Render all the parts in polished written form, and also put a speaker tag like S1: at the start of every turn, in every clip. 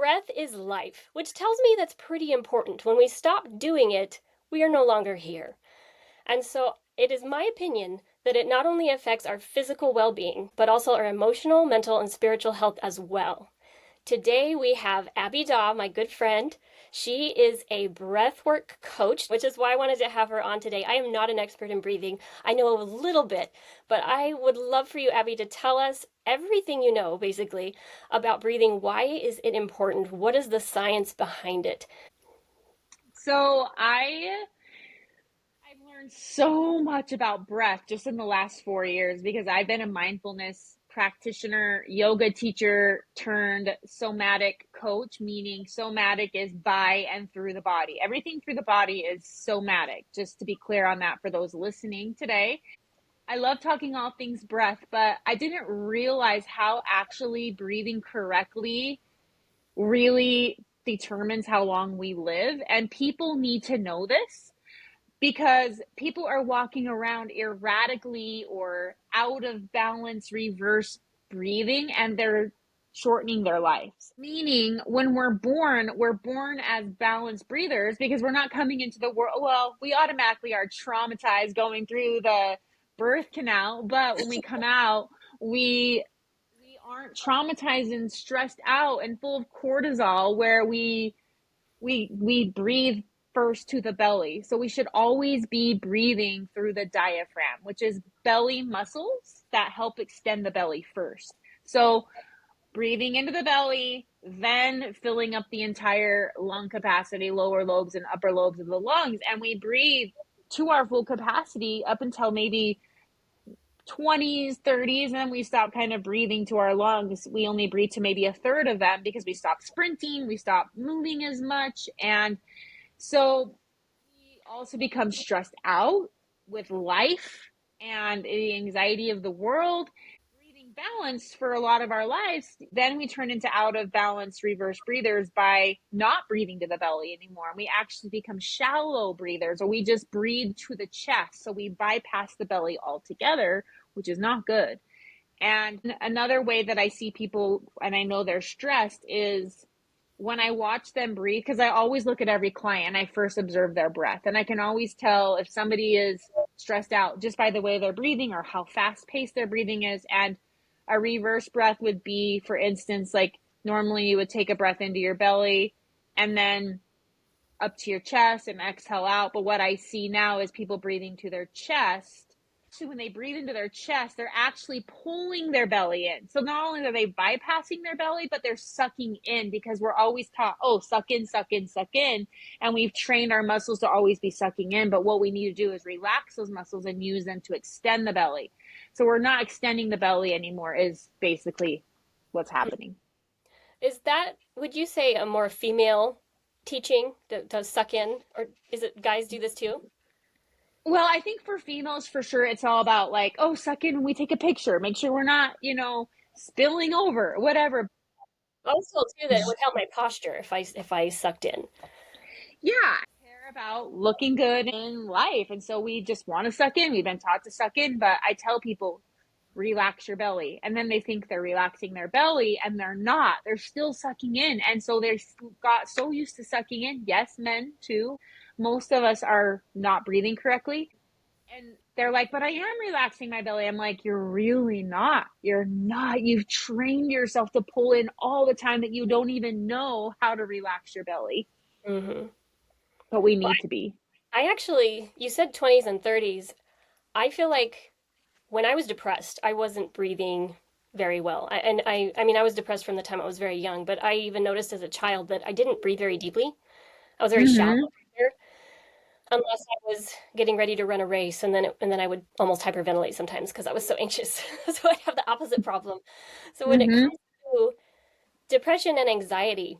S1: breath is life, which tells me that's pretty important. When we stop doing it, we are no longer here. And so it is my opinion that it not only affects our physical well being, but also our emotional, mental, and spiritual health as well. Today we have Abbey Daw, my good friend. She is a breathwork coach, which is why I wanted to have her on today. I am not an expert in breathing. I know a little bit, but I would love for you, Abbey, to tell us everything you know, basically, about breathing. Why is it important? What is the science behind it?
S2: So I've learned so much about breath just in the last 4 years because I've been a mindfulness practitioner, yoga teacher turned somatic coach, meaning somatic is by and through the body. Everything through the body is somatic, just to be clear on that for those listening today. I love talking all things breath, but I didn't realize how actually breathing correctly really determines how long we live. And people need to know this because people are walking around erratically or out of balance, reverse breathing, and they're shortening their lives. Meaning, when we're born as balanced breathers because we're not coming into the world. Well, we automatically are traumatized going through the birth canal, but when we come out, we aren't traumatized and stressed out and full of cortisol where we breathe first to the belly. So we should always be breathing through the diaphragm, which is belly muscles that help extend the belly first. So breathing into the belly, then filling up the entire lung capacity, lower lobes and upper lobes of the lungs. And we breathe to our full capacity up until maybe 20s, 30s, and then we stop kind of breathing to our lungs. We only breathe to maybe a third of them because we stop sprinting, we stop moving as much. And so we also become stressed out with life and the anxiety of the world. Breathing balance for a lot of our lives, then we turn into out of balance reverse breathers by not breathing to the belly anymore. We actually become shallow breathers, or we just breathe to the chest. So we bypass the belly altogether, which is not good. And another way that I see people, and I know they're stressed, is when I watch them breathe, because I always look at every client and I first observe their breath. And I can always tell if somebody is stressed out just by the way they're breathing or how fast paced their breathing is. And a reverse breath would be, for instance, like normally you would take a breath into your belly and then up to your chest and exhale out. But what I see now is people breathing to their chest. Actually, when they breathe into their chest, they're actually pulling their belly in. So not only are they bypassing their belly, but they're sucking in, because we're always taught, oh, suck in, suck in, suck in. And we've trained our muscles to always be sucking in. But what we need to do is relax those muscles and use them to extend the belly. So we're not extending the belly anymore is basically what's happening.
S1: Is that, would you say, a more female teaching that does suck in? Or is it guys do this too?
S2: Well, I think for females, for sure, it's all about like, oh, suck in when we take a picture. Make sure we're not, spilling over, whatever.
S1: Also, too, that it would help my posture if I sucked in.
S2: Yeah, I care about looking good in life. And so we just want to suck in. We've been taught to suck in, but I tell people, relax your belly. And then they think they're relaxing their belly and they're not. They're still sucking in. And so they got so used to sucking in. Yes, men too. Most of us are not breathing correctly. And they're like, but I am relaxing my belly. I'm like, you're really not. You're not. You've trained yourself to pull in all the time that you don't even know how to relax your belly.
S1: Hmm.
S2: But we
S1: Well,
S2: need to be.
S1: I actually, you said 20s and 30s. I feel like when I was depressed, I wasn't breathing very well. I mean, I was depressed from the time I was very young, but I even noticed as a child that I didn't breathe very deeply. I was a very shallow
S2: Mm-hmm.
S1: breather, unless I was getting ready to run a race, and then I would almost hyperventilate sometimes because I was so anxious. So I'd have the opposite problem. So when it
S2: Mm-hmm.
S1: comes to depression and anxiety,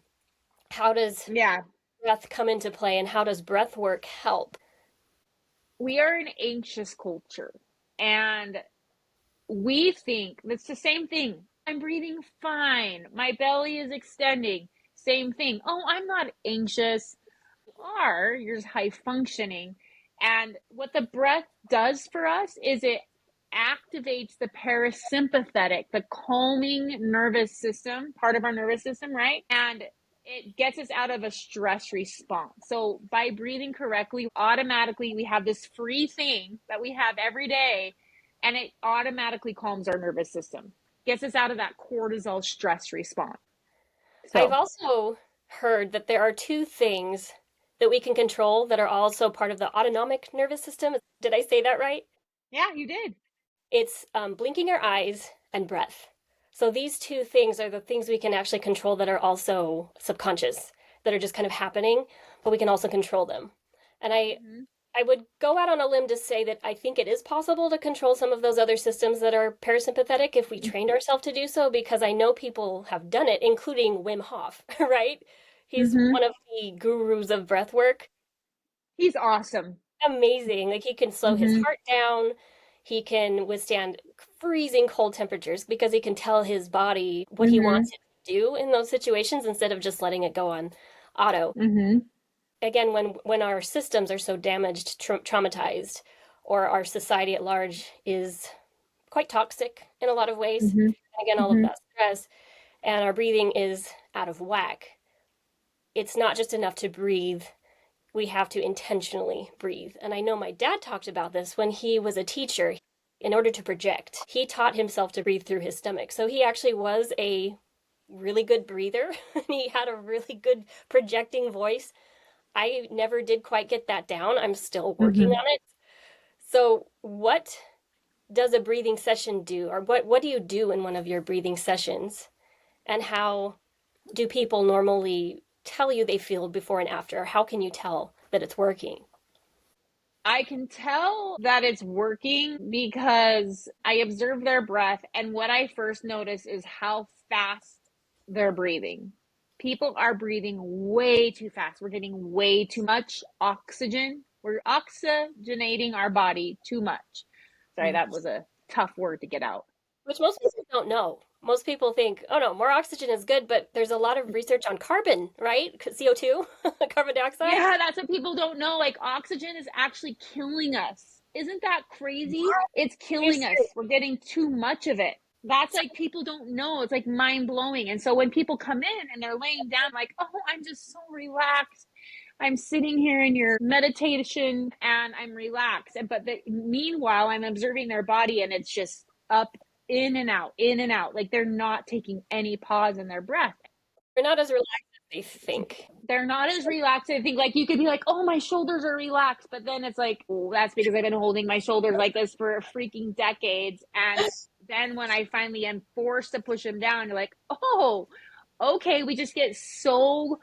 S1: how does
S2: Yeah.
S1: breath come into play, and how does breath work help?
S2: We are an anxious culture. And we think it's the same thing. I'm breathing fine. My belly is extending. Same thing. Oh, I'm not anxious. You're just high functioning. And what the breath does for us is it activates the parasympathetic, the calming nervous system, part of our nervous system, right? And It gets us out of a stress response. So by breathing correctly, automatically we have this free thing that we have every day, and it automatically calms our nervous system, gets us out of that cortisol stress response.
S1: I've
S2: So
S1: also heard that there are two things that we can control that are also part of the autonomic nervous system. Did I say that right?
S2: yeah, you did.
S1: It's blinking our eyes and breath. So these two things are the things we can actually control that are also subconscious, that are just kind of happening, but we can also control them. And
S2: Mm-hmm.
S1: I would go out on a limb to say that I think it is possible to control some of those other systems that are parasympathetic if we trained ourselves to do so, because I know people have done it, including Wim Hof, right? He's
S2: Mm-hmm.
S1: one of the gurus of breath work.
S2: He's awesome.
S1: Amazing. Like he can slow his
S2: Mm-hmm.
S1: heart down. He can withstand freezing cold temperatures because he can tell his body what he
S2: Mm-hmm.
S1: wants it to do in those situations instead of just letting it go on auto.
S2: Mm-hmm.
S1: Again, when our systems are so damaged, traumatized, or our society at large is quite toxic in a lot of ways,
S2: Mm-hmm.
S1: and again, all of
S2: Mm-hmm.
S1: that stress, and our breathing is out of whack, it's not just enough to breathe. We have to intentionally breathe. And I know my dad talked about this when he was a teacher. In order to project, he taught himself to breathe through his stomach. So he actually was a really good breather. He had a really good projecting voice. I never did quite get that down. I'm still working
S2: Mm-hmm.
S1: on it. So, what does a breathing session do? Or what do you do in one of your breathing sessions? And how do people normally tell you they feel before and after? How can you tell that it's working?
S2: I can tell that it's working because I observe their breath, and what I first notice is how fast they're breathing. People are breathing way too fast. We're getting way too much oxygen. We're oxygenating our body too much. Sorry,
S1: Mm.
S2: that was a tough word to get out.
S1: Which most people don't know. Most people think, oh no, more oxygen is good, but there's a lot of research on carbon, right? CO2, carbon dioxide.
S2: Yeah, that's what people don't know. Like, oxygen is actually killing us. Isn't that crazy? It's
S1: Are you
S2: killing us.
S1: serious?
S2: We're getting too much of it. That's like people don't know. It's like mind blowing. And so when people come in and they're laying down, like, oh, I'm just so relaxed. I'm sitting here in your meditation and I'm relaxed. But meanwhile, I'm observing their body and it's just up, in and out, in and out. Like they're not taking any pause in their breath.
S1: They're not as relaxed as they think.
S2: They're not as relaxed. I think like you could be like, oh, my shoulders are relaxed, but then it's like, oh, that's because I've been holding my shoulders like this for freaking decades. And then when I finally am forced to push them down, you're like, oh, okay, we just get so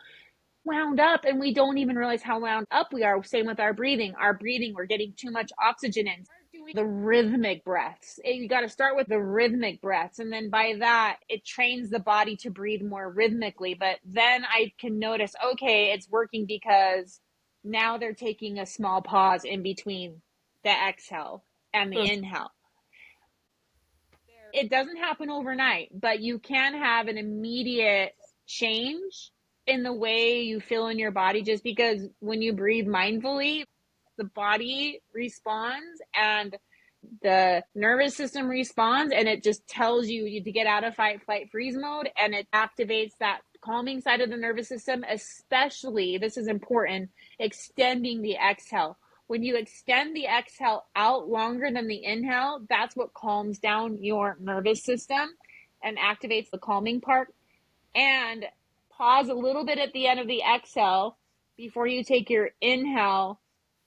S2: wound up and we don't even realize how wound up we are. Same with our breathing. Our breathing, we're getting too much oxygen in. Doing the rhythmic breaths. You got to start with the rhythmic breaths. And then by that, it trains the body to breathe more rhythmically. But then I can notice, okay, it's working because now they're taking a small pause in between the exhale and the
S1: Mm.
S2: inhale. It doesn't happen overnight, but you can have an immediate change in the way you feel in your body just because when you breathe mindfully, the body responds and the nervous system responds, and it just tells you to get out of fight, flight, freeze mode, and it activates that calming side of the nervous system, especially, this is important, extending the exhale. When you extend the exhale out longer than the inhale, that's what calms down your nervous system and activates the calming part. And pause a little bit at the end of the exhale before you take your inhale.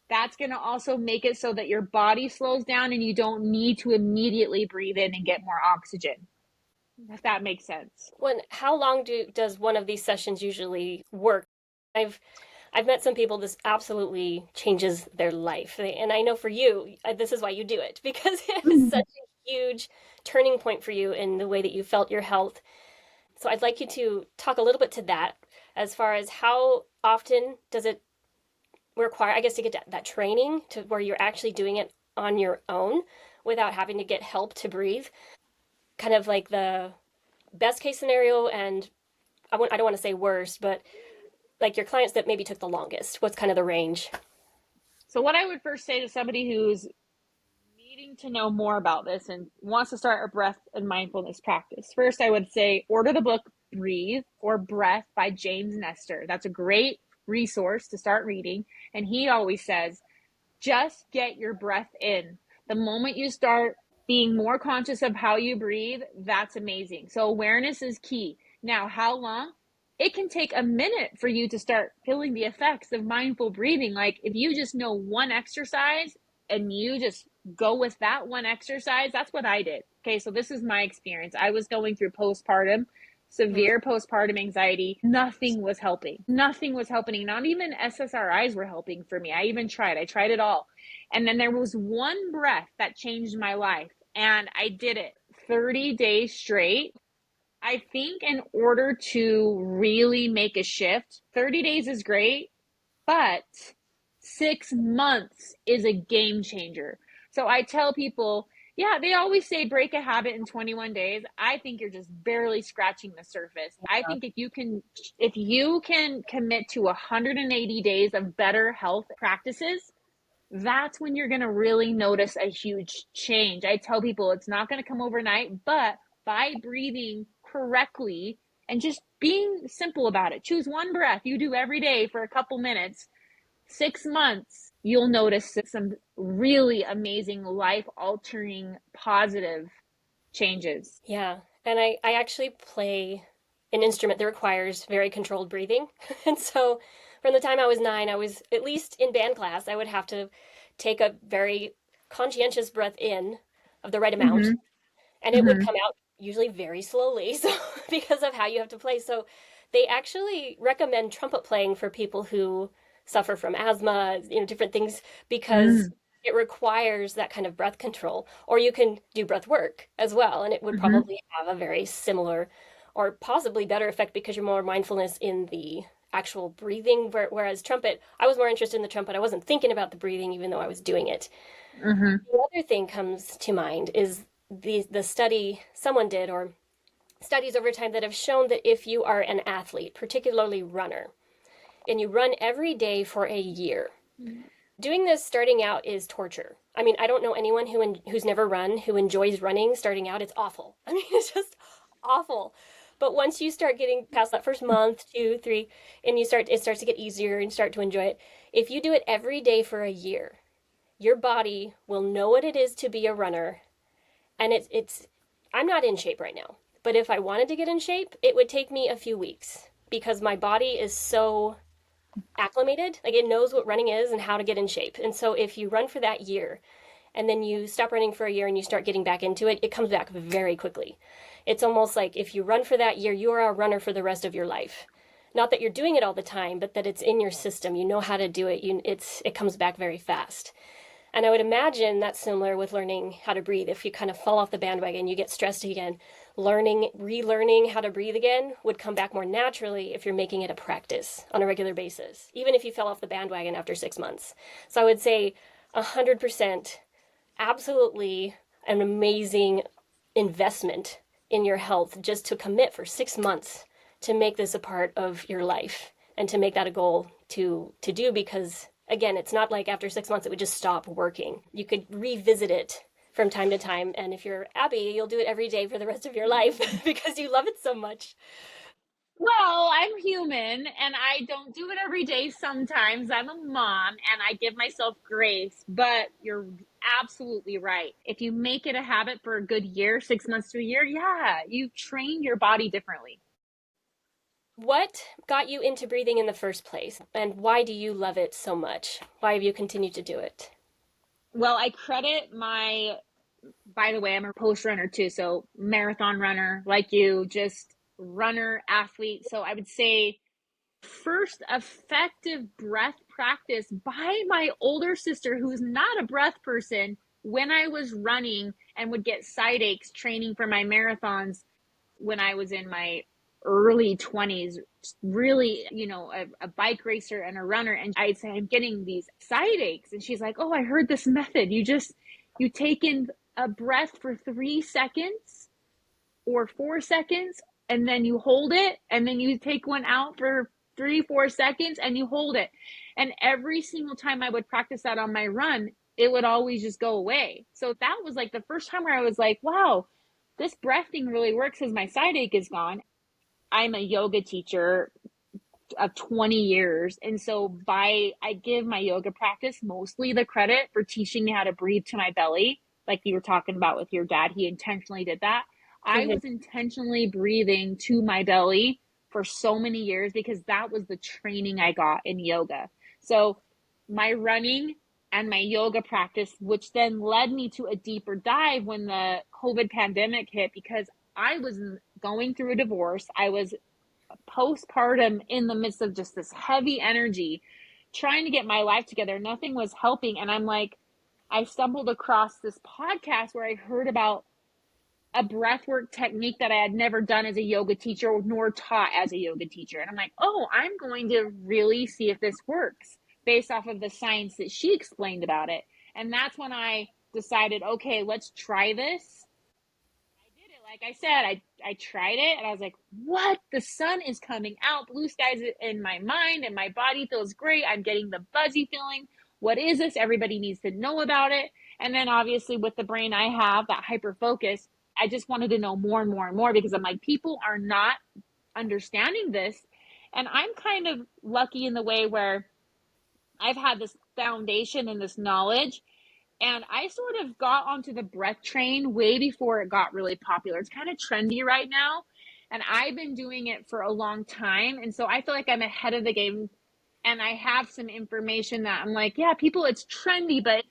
S2: That's going to also make it so that your body slows down and you don't need to immediately breathe in and get more oxygen, if that makes sense.
S1: How long does one of these sessions usually work? I've I've met some people this absolutely changes their life. And I know for you, this is why you do it because it was such a huge turning point for you in the way that you felt your health. So I'd like you to talk a little bit to that as far as how often does it require, I guess, to get that training to where you're actually doing it on your own without having to get help to breathe. Kind of like the best case scenario, and I don't want to say worst, but like your clients that maybe took the longest. What's kind of the range?
S2: So, what I would first say to somebody who's needing to know more about this and wants to start a breath and mindfulness practice, first I would say order the book Breathe or Breath by James Nestor. That's a great resource to start reading. And he always says, just get your breath in. The moment you start being more conscious of how you breathe, that's amazing. So awareness is key. Now, how long? It can take a minute for you to start feeling the effects of mindful breathing. Like if you just know one exercise and you just go with that one exercise, that's what I did. Okay, so this is my experience. I was going through severe postpartum anxiety. Nothing was helping. Nothing was helping. Not even SSRIs were helping for me. I tried it all. And then there was one breath that changed my life, and I did it 30 days straight. I think in order to really make a shift, 30 days is great, but 6 months is a game changer. So I tell people, yeah, they always say break a habit in 21 days. I think you're just barely scratching the surface. I think if you can commit to 180 days of better health practices, that's when you're going to really notice a huge change. I tell people it's not going to come overnight, but by breathing correctly and just being simple about it, choose one breath you do every day for a couple minutes. 6 months, you'll notice some really amazing life altering positive changes.
S1: Yeah. And I actually play an instrument that requires very controlled breathing. And so from the time I was 9, I was, at least in band class, I would have to take a very conscientious breath in of the right amount,
S2: Mm-hmm.
S1: and it would
S2: Mm-hmm.
S1: come out usually very slowly. So because of how you have to play. So they actually recommend trumpet playing for people who suffer from asthma, different things, because it requires that kind of breath control. Or you can do breath work as well, and it would
S2: Mm-hmm.
S1: probably have a very similar or possibly better effect because you're more mindfulness in the actual breathing. Whereas trumpet, I was more interested in the trumpet. I wasn't thinking about the breathing, even though I was doing it.
S2: Mm-hmm.
S1: The other thing comes to mind is the study someone did, or studies over time that have shown that if you are an athlete, particularly runner, and you run every day for a year, doing this starting out is torture. I mean, I don't know anyone who's never run who enjoys running starting out. It's awful. I mean, it's just awful. But once you start getting past that first month, 2, 3, and it starts to get easier and start to enjoy it. If you do it every day for a year, your body will know what it is to be a runner. And I'm not in shape right now, but if I wanted to get in shape, it would take me a few weeks because my body is so acclimated. Like it knows what running is and how to get in shape. And so if you run for that year and then you stop running for a year and you start getting back into it, it comes back very quickly. It's almost like if you run for that year, you are a runner for the rest of your life. Not that you're doing it all the time, but that it's in your system. You know how to do it. It comes back very fast. And I would imagine that's similar with learning how to breathe. If you kind of fall off the bandwagon, you get stressed again, relearning how to breathe again would come back more naturally if you're making it a practice on a regular basis, even if you fell off the bandwagon after 6 months. So I would say 100%, absolutely an amazing investment in your health just to commit for 6 months to make this a part of your life and to make that a goal to do, because again, it's not like after 6 months it would just stop working. You could revisit it from time to time, and if you're Abby, you'll do it every day for the rest of your life because you love it so much.
S2: Well, I'm human and I don't do it every day sometimes. I'm a mom and I give myself grace, but you're absolutely right. If you make it a habit for a good year, 6 months to a year, yeah, you train your body differently.
S1: What got you into breathing in the first place, and why do you love it so much? Why have you continued to do it?
S2: Well, I credit by the way, I'm a post runner too. So marathon runner like you, just runner, athlete. So I would say first effective breath practice by my older sister, who's not a breath person, when I was running and would get side aches training for my marathons when I was in my early 20s, really, a bike racer and a runner. And I'd say, I'm getting these side aches. And she's like, oh, I heard this method. You take in a breath for 3 seconds or 4 seconds, and then you hold it, and then you take one out for 3, 4 seconds and you hold it. And every single time I would practice that on my run, it would always just go away. So that was like the first time where I was like, wow, this breath thing really works because my side ache is gone. I'm a yoga teacher of 20 years. And so I give my yoga practice mostly the credit for teaching me how to breathe to my belly. Like you were talking about with your dad, he intentionally did that. I
S1: Mhm.
S2: was intentionally breathing to my belly for so many years because that was the training I got in yoga. So my running and my yoga practice, which then led me to a deeper dive when the COVID pandemic hit, because I was going through a divorce. I was postpartum in the midst of just this heavy energy, trying to get my life together. Nothing was helping. And I'm like, I stumbled across this podcast where I heard about a breathwork technique that I had never done as a yoga teacher nor taught as a yoga teacher. And I'm like, oh, I'm going to really see if this works based off of the science that she explained about it. And that's when I decided, okay, let's try this. I did it. Like I said, I tried it and I was like, what? The sun is coming out. Blue skies in my mind and my body feels great. I'm getting the buzzy feeling. What is this? Everybody needs to know about it. And then obviously with the brain I have, that hyper focus, I just wanted to know more and more and more because I'm like, people are not understanding this. And I'm kind of lucky in the way where I've had this foundation and this knowledge, and I sort of got onto the breath train way before it got really popular. It's kind of trendy right now. And I've been doing it for a long time. And so I feel like I'm ahead of the game. And I have some information that I'm like, yeah, people, it's trendy, but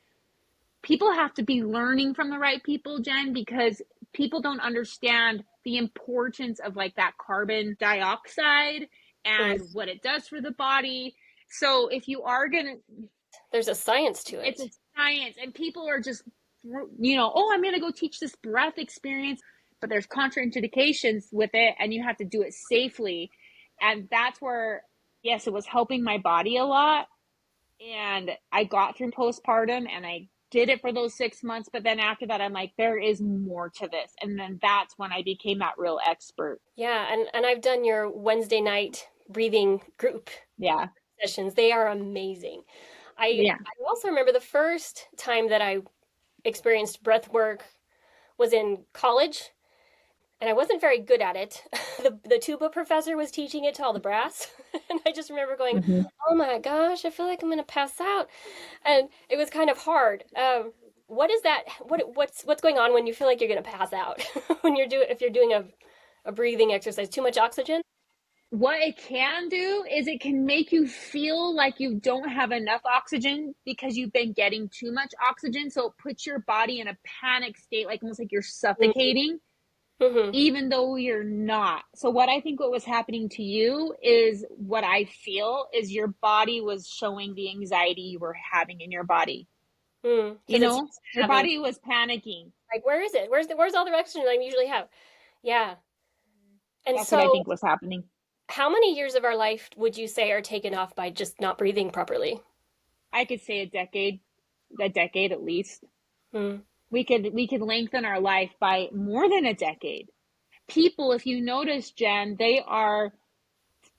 S2: people have to be learning from the right people, Jen, because people don't understand the importance of like that carbon dioxide
S1: Mm.
S2: and what it does for the body. So if you are going to,
S1: There's a science to
S2: it's
S1: it.
S2: a science, and people are just, oh, I'm going to go teach this breath experience, but there's contraindications with it, and you have to do it safely. And that's where, yes, it was helping my body a lot. And I got through postpartum and I did it for those 6 months. But then after that, I'm like, there is more to this. And then that's when I became that real expert.
S1: Yeah, and I've done your Wednesday night breathing group
S2: Yeah.
S1: sessions. They are amazing.
S2: Yeah.
S1: I also remember the first time that I experienced breath work was in college, and I wasn't very good at it. The tuba professor was teaching it to all the brass, and I just remember going,
S2: Mm-hmm.
S1: "Oh my gosh, I feel like I'm gonna pass out," and it was kind of hard. What is that? What's going on when you feel like you're gonna pass out when if you're doing a breathing exercise? Too much oxygen?
S2: What it can do is it can make you feel like you don't have enough oxygen because you've been getting too much oxygen. So it puts your body in a panic state, like almost like you're suffocating,
S1: Mm-hmm.
S2: even though you're not. So what I think what was happening to you is what I feel is your body was showing the anxiety you were having in your body. You
S1: Because it's
S2: know,
S1: used to
S2: your
S1: having
S2: body was panicking.
S1: like, where is it? Where's all the oxygen I usually have? Yeah. And
S2: That's what I
S1: so,
S2: think was happening.
S1: how many years of our life would you say are taken off by just not breathing properly?
S2: I could say a decade at least.
S1: Mm.
S2: We could lengthen our life by more than a decade. People, if you notice, Jen, they are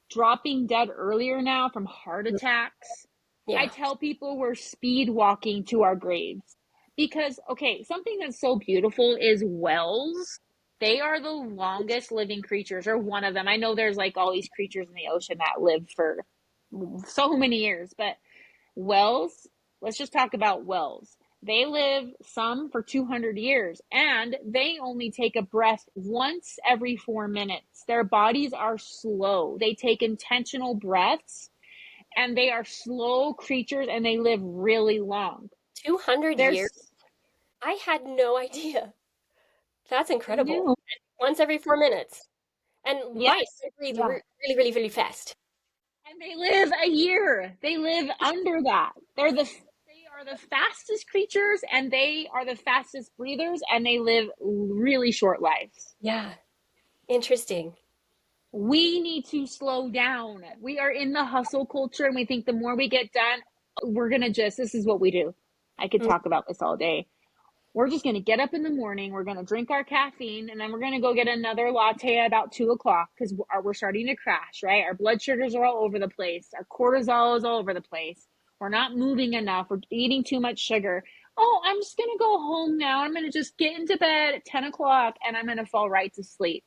S2: dropping dead earlier now from heart attacks. I
S1: Yeah.
S2: tell people we're speed walking to our graves because, okay, something that's so beautiful is whales. They are the longest living creatures, or one of them. I know there's like all these creatures in the ocean that live for so many years, but whales, let's just talk about whales. They live some for 200 years and they only take a breath once every 4 minutes. Their bodies are slow. They take intentional breaths and they are slow creatures and they live really long.
S1: 200 years?
S2: There's,
S1: I had no idea. That's
S2: I
S1: incredible.
S2: know.
S1: Once every 4 minutes. And mice,
S2: Yes.
S1: they breathe
S2: Yeah.
S1: really, really, really fast.
S2: And they live a year. They live under that. They are the fastest creatures and they are the fastest breathers and they live really short lives.
S1: Yeah. Interesting.
S2: We need to slow down. We are in the hustle culture and we think the more we get done, we're going to just, this is what we do. I could
S1: Mm.
S2: talk about this all day. We're just going to get up in the morning. We're going to drink our caffeine and then we're going to go get another latte at about 2 o'clock because we're starting to crash, right? Our blood sugars are all over the place. Our cortisol is all over the place. We're not moving enough. We're eating too much sugar. Oh, I'm just going to go home now. I'm going to just get into bed at 10 o'clock and I'm going to fall right to sleep.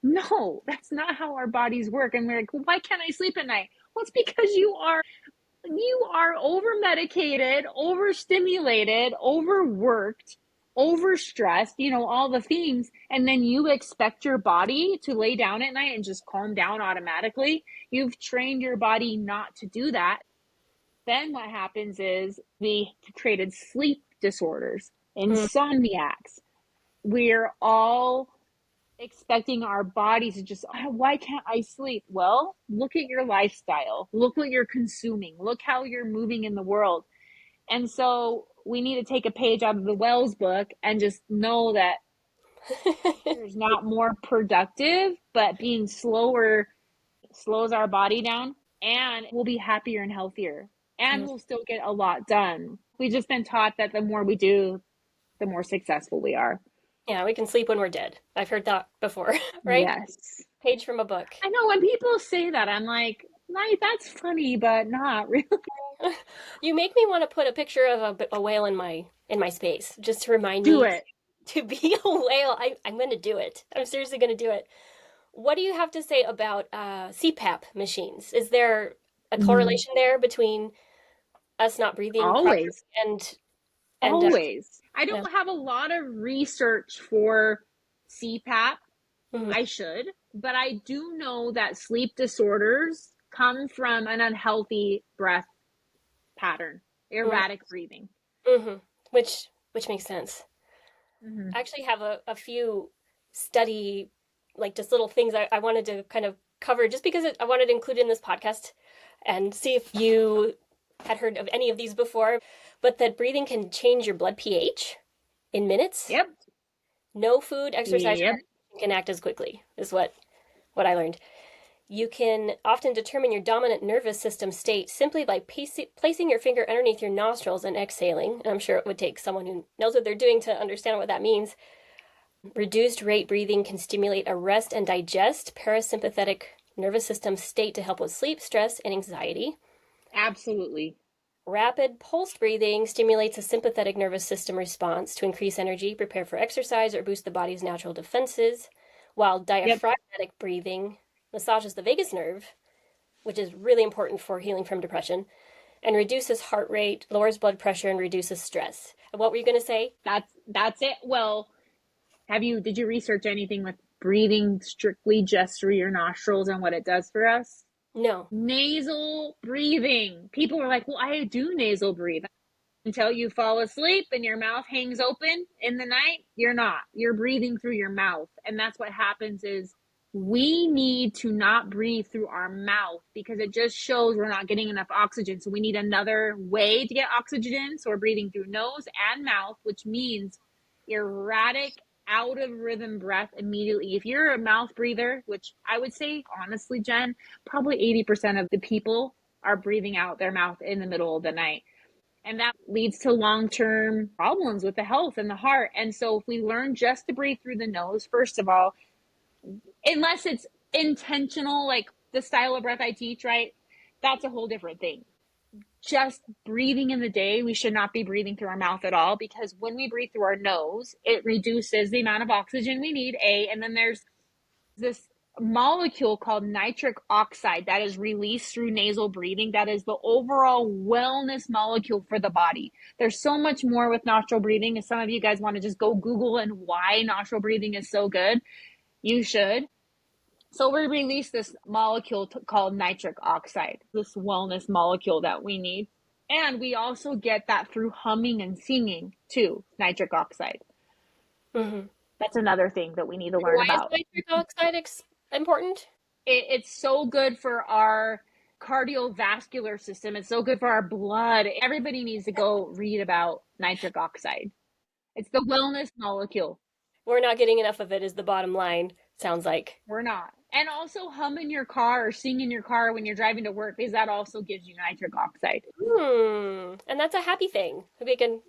S2: No, that's not how our bodies work. And we're like, well, why can't I sleep at night? Well, it's because you are over medicated, overstimulated, overworked, overstressed, all the things. And then you expect your body to lay down at night and just calm down automatically. You've trained your body not to do that. Then what happens is we created sleep disorders,
S1: Mm.
S2: insomniacs. We're all expecting our bodies to just, oh, why can't I sleep? Well, look at your lifestyle. Look what you're consuming. Look how you're moving in the world. And so we need to take a page out of the Wells book and just know that there's not more productive, but being slower slows our body down, and we'll be happier and healthier, and
S1: Mm.
S2: we'll still get a lot done. We've just been taught that the more we do, the more successful we are.
S1: Yeah, we can sleep when we're dead. I've heard that before, right?
S2: Yes.
S1: Page from a book.
S2: I know when people say that, I'm like, that's funny, but not really.
S1: You make me want to put a picture of a whale in my space just to remind
S2: Do
S1: me
S2: it.
S1: to be a whale. I'm going to do it. I'm seriously going to do it. What do you have to say about CPAP machines? Is there a
S2: Mm,
S1: correlation there between us not breathing properly
S2: always.
S1: and and
S2: Always. I
S1: yeah.
S2: don't have a lot of research for CPAP.
S1: Mhm.
S2: I should, but I do know that sleep disorders come from an unhealthy breath pattern,
S1: Mhm.
S2: erratic breathing.
S1: Mhm. Which makes sense.
S2: Mm-hmm.
S1: I actually have a few study, like just little things I wanted to kind of cover just because I wanted to include in this podcast and see if you had heard of any of these before. But that breathing can change your blood pH in minutes.
S2: Yep.
S1: No food, exercise, or
S2: Yep.
S1: medication can act as quickly, is what I learned. You can often determine your dominant nervous system state simply by placing your finger underneath your nostrils and exhaling. And I'm sure it would take someone who knows what they're doing to understand what that means. Reduced rate breathing can stimulate a rest and digest parasympathetic nervous system state to help with sleep, stress, and anxiety.
S2: Absolutely.
S1: Rapid pulsed breathing stimulates a sympathetic nervous system response to increase energy, prepare for exercise, or boost the body's natural defenses, while
S2: Yep.
S1: diaphragmatic breathing massages the vagus nerve, which is really important for healing from depression, and reduces heart rate, lowers blood pressure, and reduces stress. And what were you going to say?
S2: That's it. Well, did you research anything with breathing strictly just through your nostrils and what it does for us?
S1: No.
S2: Nasal breathing. People are like, well, I do nasal breathe. Until you fall asleep and your mouth hangs open in the night, you're not. You're breathing through your mouth. And that's what happens is we need to not breathe through our mouth because it just shows we're not getting enough oxygen. So we need another way to get oxygen. So we're breathing through nose and mouth, which means erratic, out of rhythm breath immediately. If you're a mouth breather, which I would say, honestly, Jen, probably 80% of the people are breathing out their mouth in the middle of the night. And that leads to long-term problems with the health and the heart. And so if we learn just to breathe through the nose, first of all, unless it's intentional, like the style of breath I teach, right? That's a whole different thing. Just breathing in the day, we should not be breathing through our mouth at all because when we breathe through our nose, it reduces the amount of oxygen we need, and then there's this molecule called nitric oxide that is released through nasal breathing. That is the overall wellness molecule for the body. There's so much more with nostril breathing. If some of you guys want to just go Google and why nostril breathing is so good, you should. So we release this molecule called nitric oxide, this wellness molecule that we need. And we also get that through humming and singing too, nitric oxide.
S1: Mm-hmm.
S2: That's another thing that we need to learn
S1: Why is
S2: about.
S1: nitric oxide important?
S2: It's so good for our cardiovascular system. It's so good for our blood. Everybody needs to go read about nitric oxide. It's the wellness molecule.
S1: We're not getting enough of it, is the bottom line. Sounds like.
S2: We're not. And also hum in your car or sing in your car when you're driving to work because that also gives you nitric oxide.
S1: And that's a happy thing. We can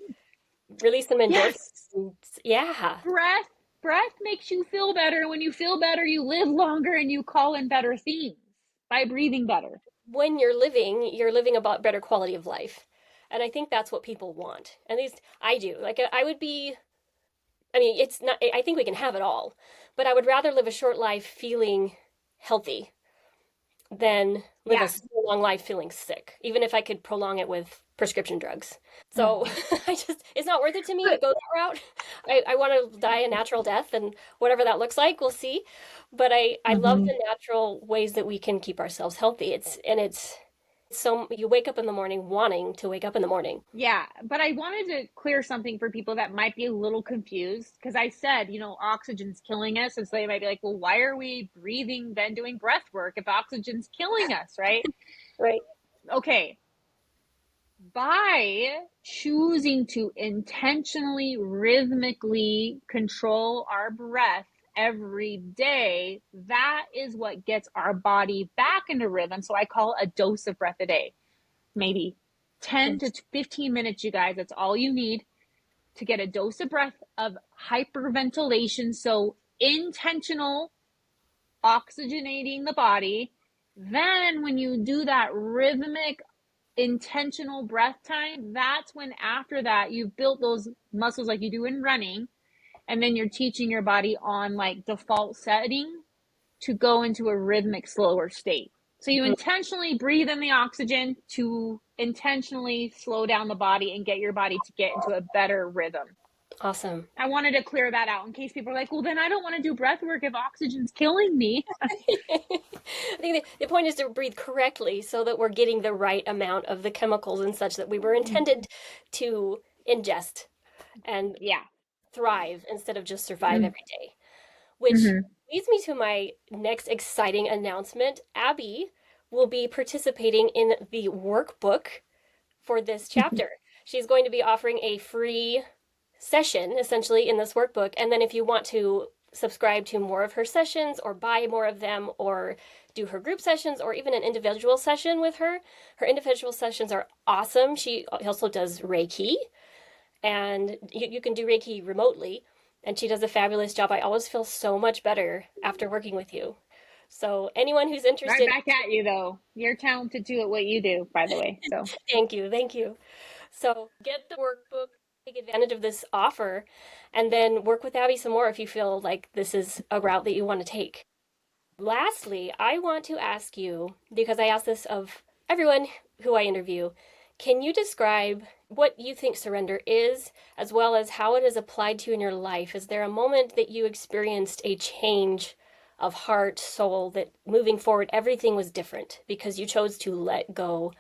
S1: release some endorphins.
S2: Yes.
S1: Yeah.
S2: Breath. Breath makes you feel better. When you feel better, you live longer and you call in better things by breathing better.
S1: When you're living about better quality of life. And I think that's what people want. At least I do. Like I would be I mean, it's not, I think we can have it all, but I would rather live a short life feeling healthy than live a
S2: Yeah.
S1: super long life feeling sick, even if I could prolong it with prescription drugs. So
S2: Mhm.
S1: it's not worth it to me to
S2: But
S1: go that route. I want to die a natural death, and whatever that looks like, we'll see. But I love
S2: Mhm.
S1: the natural ways that we can keep ourselves healthy. It's so you wake up in the morning wanting to wake up in the morning.
S2: Yeah, but I wanted to clear something for people that might be a little confused because I said, oxygen's killing us. And so they might be like, well, why are we breathing, then doing breath work if oxygen's killing us, right?
S1: Right.
S2: Okay, by choosing to intentionally, rhythmically control our breath every day, that is what gets our body back into rhythm. So I call it a dose of breath a day, maybe 10 to 15 minutes, you guys. That's all you need to get a dose of breath of hyperventilation. So intentional oxygenating the body. Then when you do that rhythmic intentional breath time, that's when after that you've built those muscles like you do in running, and then you're teaching your body on like default setting to go into a rhythmic slower state. So you
S1: Mhm.
S2: intentionally breathe in the oxygen to intentionally slow down the body and get your body to get into a better rhythm.
S1: Awesome.
S2: I wanted to clear that out in case people are like, well, then I don't want to do breath work if oxygen's killing me.
S1: I think the point is to breathe correctly so that we're getting the right amount of the chemicals and such that we were intended to ingest and
S2: Yeah.
S1: thrive instead of just survive
S2: Mm-hmm.
S1: every day. Which
S2: Mm-hmm.
S1: leads me to my next exciting announcement. Abby will be participating in the workbook for this chapter. She's going to be offering a free session essentially in this workbook. And then if you want to subscribe to more of her sessions or buy more of them or do her group sessions or even an individual session with her, her individual sessions are awesome. She also does Reiki, and you can do Reiki remotely. And she does a fabulous job. I always feel so much better after working with you. So, anyone who's
S2: Right
S1: interested,
S2: back at you, though. You're talented too at what you do, by the way. So,
S1: thank you. Thank you. So get the workbook, take advantage of this offer, and then work with Abby some more if you feel like this is a route that you want to take. Lastly, I want to ask you, because I ask this of everyone who I interview, can you describe what you think surrender is, as well as how it is applied to you in your life? Is there a moment that you experienced a change of heart, soul, that moving forward everything was different because you chose to let go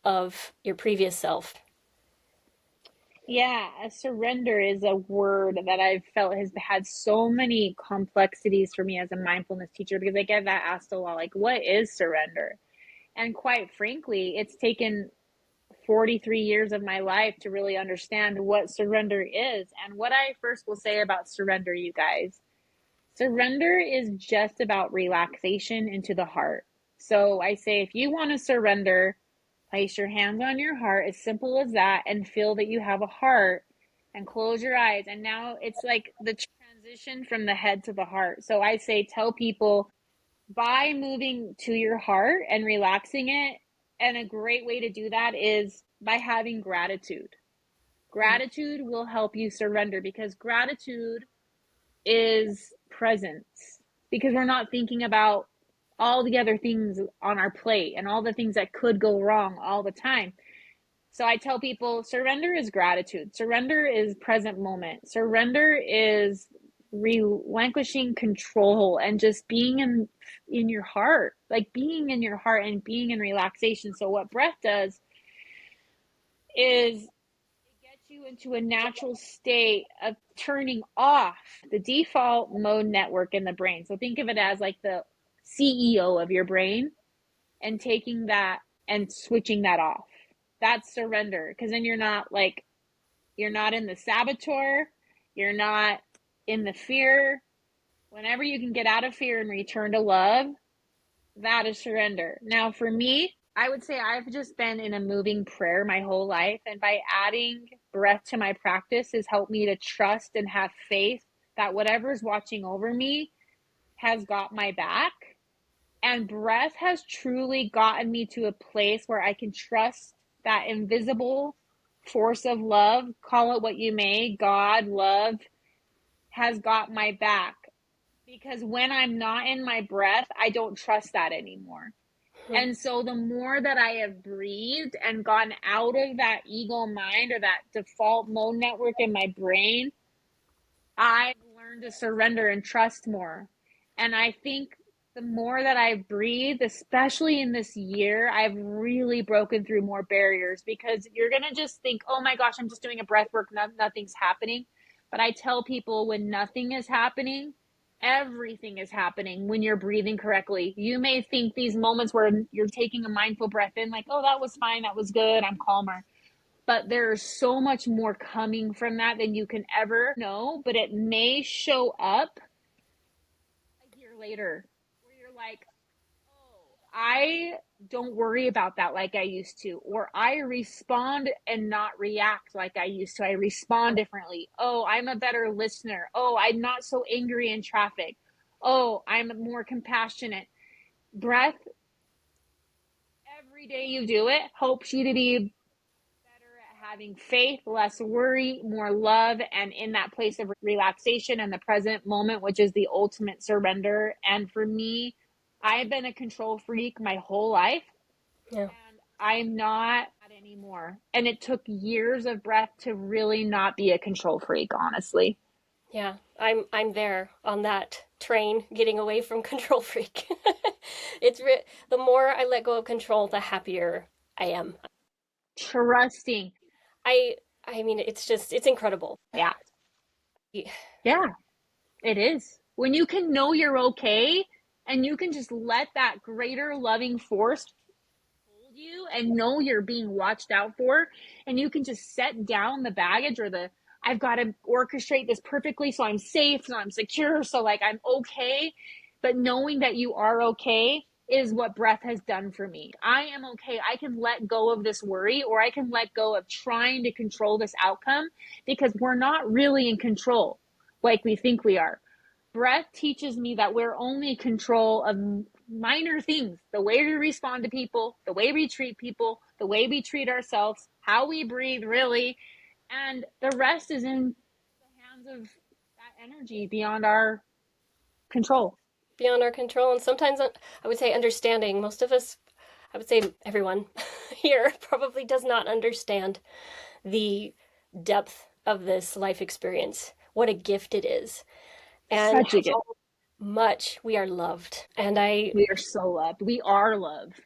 S1: of your previous self?
S2: yeah, a surrender is a word that I've felt has had so many complexities for me as a mindfulness teacher because I get that asked a lot like, what is surrender? And quite frankly, it's taken 43 years of my life to really understand what surrender is. And what I first will say about surrender, you guys, surrender is just about relaxation into the heart. So I say, if you want to surrender, place your hands on your heart, as simple as that, and feel that you have a heart and close your eyes. And now it's like the transition from the head to the heart. So I say, tell people by moving to your heart and relaxing it. And a great way to do that is by having gratitude. Gratitude will help you surrender because gratitude is presence, because we're not thinking about all the other things on our plate and all the things that could go wrong all the time. So I tell people surrender is gratitude. Surrender is present moment. Surrender is relinquishing control and just being in your heart, like being in your heart and being in relaxation. So what breath does is it gets you into a natural state of turning off the default mode network in the brain. So think of it as like the CEO of your brain and taking that and switching that off. That's surrender, because then you're not in the saboteur, you're not in the fear. Whenever you can get out of fear and return to love, that is surrender. Now, for me, I would say I've just been in a moving prayer my whole life. And by adding breath to my practice has helped me to trust and have faith that whatever's watching over me has got my back. And breath has truly gotten me to a place where I can trust that invisible force of love, call it what you may, God, love, has got my back, because when I'm not in my breath, I don't trust that anymore.
S1: Hmm.
S2: And so the more that I have breathed and gotten out of that ego mind or that default mode network in my brain, I've learned to surrender and trust more. And I think the more that I breathe, especially in this year, I've really broken through more barriers, because you're going to just think, oh my gosh, I'm just doing a breath work, nothing's happening. But I tell people, when nothing is happening, everything is happening when you're breathing correctly. You may think these moments where you're taking a mindful breath in, like, oh, that was fine, that was good, I'm calmer. But there's so much more coming from that than you can ever know. But it may show up a year later where you're like, oh, I don't worry about that like I used to, or I respond and not react like I used to. I respond differently. Oh, I'm a better listener. Oh, I'm not so angry in traffic. Oh, I'm more compassionate. Breath, every day you do it, helps you to be better at having faith, less worry, more love, and in that place of relaxation and the present moment, which is the ultimate surrender. And for me, I've been a control freak my whole life,
S1: Yeah.
S2: and I'm not anymore. And it took years of breath to really not be a control freak, honestly.
S1: Yeah. I'm there on that train, getting away from control freak. The more I let go of control, the happier I am.
S2: Trusting.
S1: I I mean, it's incredible.
S2: Yeah. Yeah, it is. When you can know you're okay and you can just let that greater loving force you and know you're being watched out for, and you can just set down the baggage or the I've got to orchestrate this perfectly so I'm safe, so I'm secure, so like I'm okay. But knowing that you are okay is what breath has done for me. I am okay. I can let go of this worry, or I can let go of trying to control this outcome, because we're not really in control like we think we are. Breath teaches me that we're only in control of minor things: the way we respond to people, the way we treat people, the way we treat ourselves, how we breathe, really. And the rest is in the hands of that energy beyond our control.
S1: Beyond our control, and sometimes I would say understanding. Most of us, I would say everyone here probably does not understand the depth of this life experience, what a gift it is, and
S2: Such a gift.
S1: how much we are loved. And I,
S2: We are so loved. We are loved.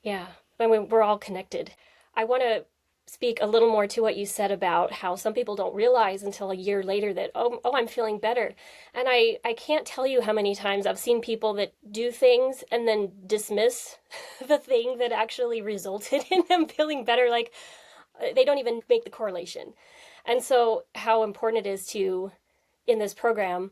S1: yeah, I mean, we're all connected. I want to speak a little more to what you said about how some people don't realize until a year later that, oh, I'm feeling better. And I can't tell you how many times I've seen people that do things and then dismiss the thing that actually resulted in them feeling better. Like they don't even make the correlation. And so, how important it is to, in this program,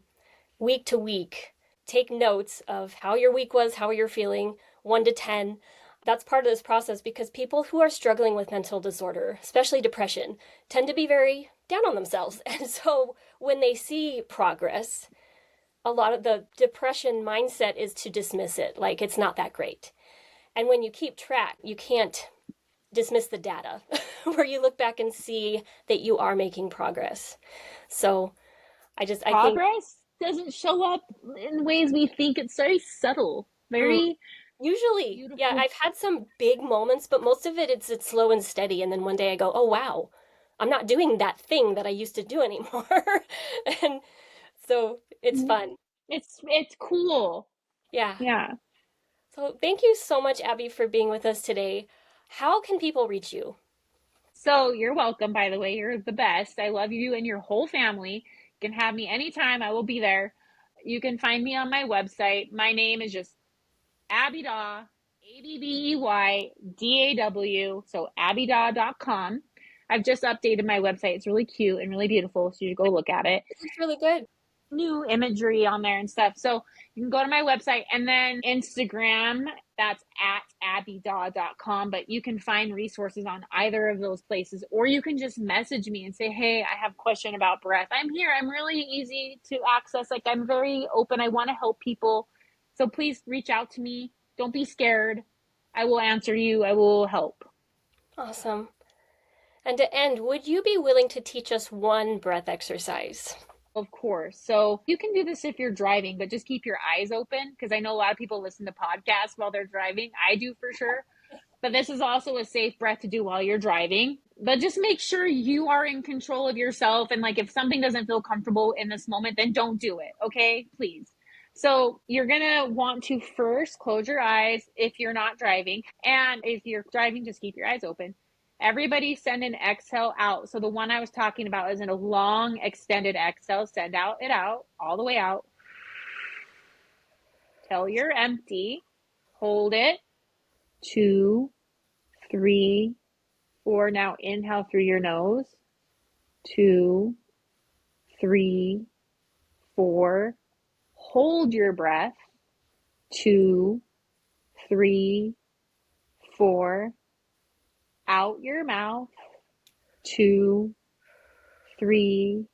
S1: week to week, take notes of how your week was, how you're feeling, 1 to 10. That's part of this process, because people who are struggling with mental disorder, especially depression, tend to be very down on themselves. And so when they see progress, a lot of the depression mindset is to dismiss it, like it's not that great. And when you keep track, you can't dismiss the data where you look back and see that you are making progress. So I think
S2: Progress doesn't show up in ways we think. It's very subtle,
S1: mm,
S2: very
S1: usually, yeah,
S2: beautiful.
S1: I've had some big moments, but most of it's slow and steady. And then one day I go, oh wow, I'm not doing that thing that I used to do anymore. And so it's fun.
S2: It's cool.
S1: Yeah.
S2: Yeah.
S1: So thank you so much, Abby, for being with us today. How can people reach you?
S2: So you're welcome, by the way. You're the best. I love you and your whole family. You can have me anytime. I will be there. You can find me on my website. My name is just Abbey Daw, ABBEYDAW. So abbeydaw.com. I've just updated my website. It's really cute and really beautiful. So you should go look at it.
S1: It looks really good.
S2: New imagery on there and stuff. So you can go to my website, and then Instagram, that's at abbeydaw.com. But you can find resources on either of those places, or you can just message me and say, hey, I have a question about breath. I'm here. I'm really easy to access. Like, I'm very open. I want to help people. So please reach out to me. Don't be scared. I will answer you. I will help.
S1: Awesome. And to end, would you be willing to teach us one breath exercise?
S2: Of course. So you can do this if you're driving, but just keep your eyes open because I know a lot of people listen to podcasts while they're driving. I do for sure. But this is also a safe breath to do while you're driving. But just make sure you are in control of yourself. And like if something doesn't feel comfortable in this moment, then don't do it. Okay, please. So you're going to want to first close your eyes if you're not driving. And if you're driving, just keep your eyes open. Everybody send an exhale out. So the one I was talking about isn't a long extended exhale. Send out it out all the way out. Till you're empty. Hold it. 2, 3, 4. Now inhale through your nose. 2, 3, 4. Hold your breath. 2, 3, 4. Out your mouth. 2, 3,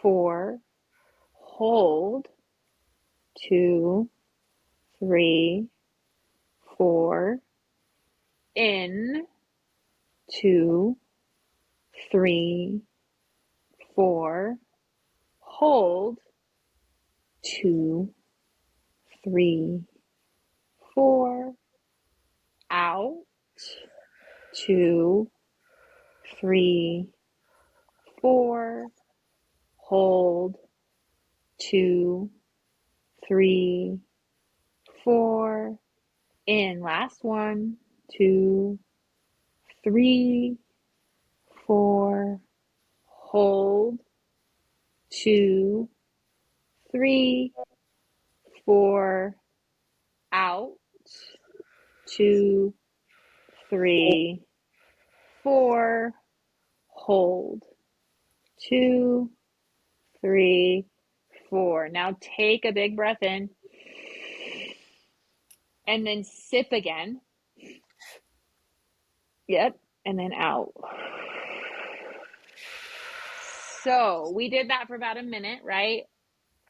S2: 4. Hold. 2, 3, 4. In. 2, 3, 4. Hold. 2, 3, 4. Out. 2, 3, 4. Hold. 2, 3, 4. In. Last one. 2, 3, 4. Hold. 2, 3, 4. Out. 2, 3, 4. Hold. 2, 3, 4. Now take a big breath in and then sip again. Yep. And then out. So we did that for about a minute, right?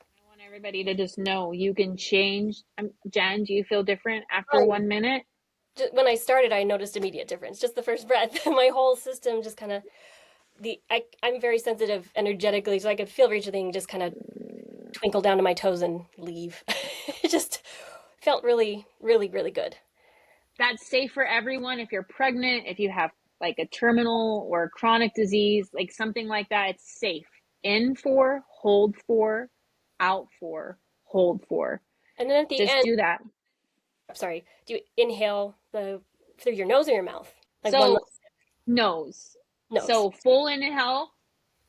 S2: I want everybody to just know you can change. Jen, do you feel different after
S1: Oh,
S2: 1 minute?
S1: when I started, I noticed immediate difference. Just the first breath, my whole system just kind of I'm very sensitive energetically, so I could feel everything just kind of twinkle down to my toes and leave. It just felt really, really, really good.
S2: That's safe for everyone. If you're pregnant, if you have like a terminal or chronic disease, like something like that, it's safe. In 4, hold 4, out 4, hold 4.
S1: And then at the
S2: Just
S1: end,
S2: do that.
S1: sorry, do you inhale the through your nose or your mouth? Like one
S2: So, nose.
S1: nose.
S2: So, full inhale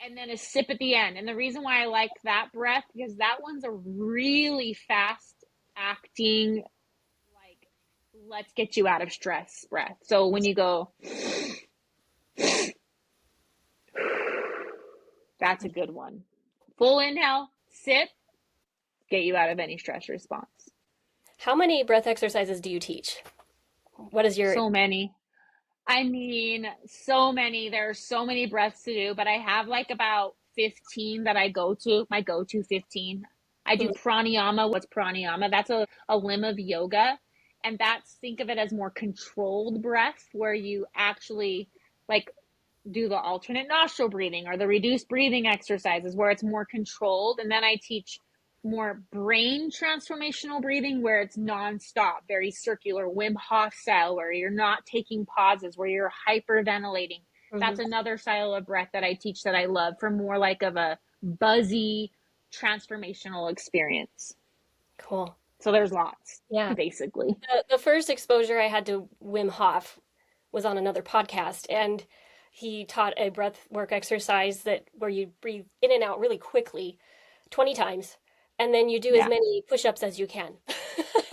S2: and then a sip at the end. And the reason why I like that breath, because that one's a really fast acting, like, let's get you out of stress breath. So, when you go, that's a good one. Full inhale, sip, get you out of any stress response.
S1: How many breath exercises do you teach? What is your
S2: So many. I mean, so many. There are so many breaths to do, but I have like about 15 that I go to, my go to 15. I do
S1: mm,
S2: pranayama. What's pranayama? That's a limb of yoga. And that's, think of it as more controlled breath where you actually like do the alternate nostril breathing or the reduced breathing exercises where it's more controlled. And then I teach more brain transformational breathing where it's nonstop, very circular, Wim Hof style, where you're not taking pauses, where you're hyperventilating.
S1: mhm.
S2: That's another style of breath that I teach that I love for more like of a buzzy transformational experience.
S1: Cool.
S2: So there's lots,
S1: Yeah.
S2: basically.
S1: The first exposure I had to Wim Hof was on another podcast, and he taught a breath work exercise that where you breathe in and out really quickly 20 times, and then you do as
S2: Yeah.
S1: many push-ups as you can.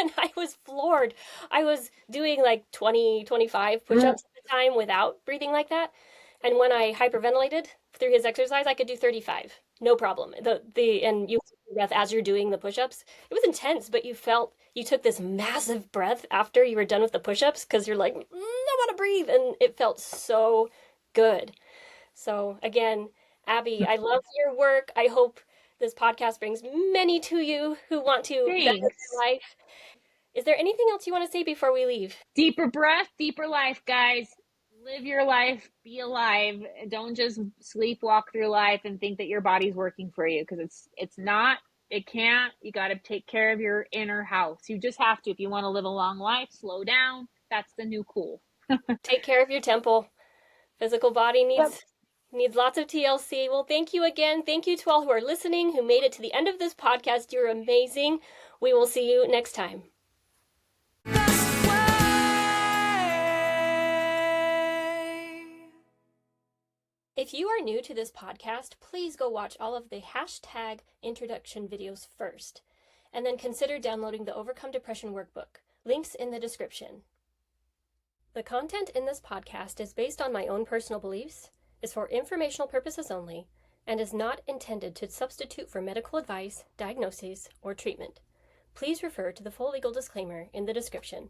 S1: And I was floored. I was doing like 20, 25 push-ups at the time without breathing like that. And when I hyperventilated through his exercise, I could do 35. No problem. The and you hold your breath as you're doing the push-ups. It was intense, but you took this massive breath after you were done with the push-ups because you're like, I want to breathe, and it felt so good. So again, Abby, I love your work. I hope this podcast brings many to you who want to better their
S2: Thanks.
S1: life. Is there anything else you want to say before we leave?
S2: Deeper breath, deeper life, guys. Live your life, be alive. Don't just sleepwalk through life and think that your body's working for you, because it's not. It can't. You got to take care of your inner house. You just have to. If you want to live a long life, slow down. That's the new cool.
S1: Take care of your temple. Physical body
S2: Yep.
S1: needs lots of TLC. Well, thank you again. Thank you to all who are listening, who made it to the end of this podcast. You're amazing. We will see you next time. If you are new to this podcast, please go watch all of the hashtag introduction videos first, and then consider downloading the Overcome Depression workbook. Links in the description. The content in this podcast is based on my own personal beliefs, is for informational purposes only, and is not intended to substitute for medical advice, diagnoses, or treatment. Please refer to the full legal disclaimer in the description.